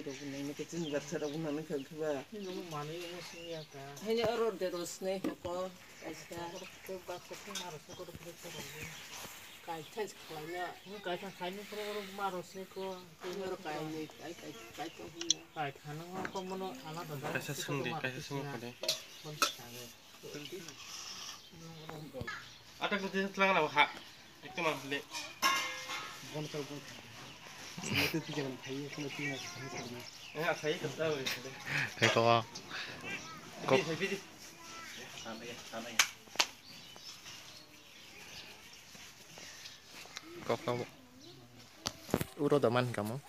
dong, ini kecil nggak cara guna nih kagak. Ini mau mana yang sini ya kan? Hanya error terus nih, apa? Aja. Bakatnya marasnya kok udah terus. Kaitan sekolahnya, Kaitan kainnya terus marasnya kok. error kainnya, kaitan hina. Kaitan kok mau alat ada. Kasih sendiri pada. Ada kerja setelah apa hak? Itu mah beli. Bukan tahu. Semua itu jangan kayu, semua itu nggak. Saya ketahui. Kok Sana ya. kok kamu urut teman kamu?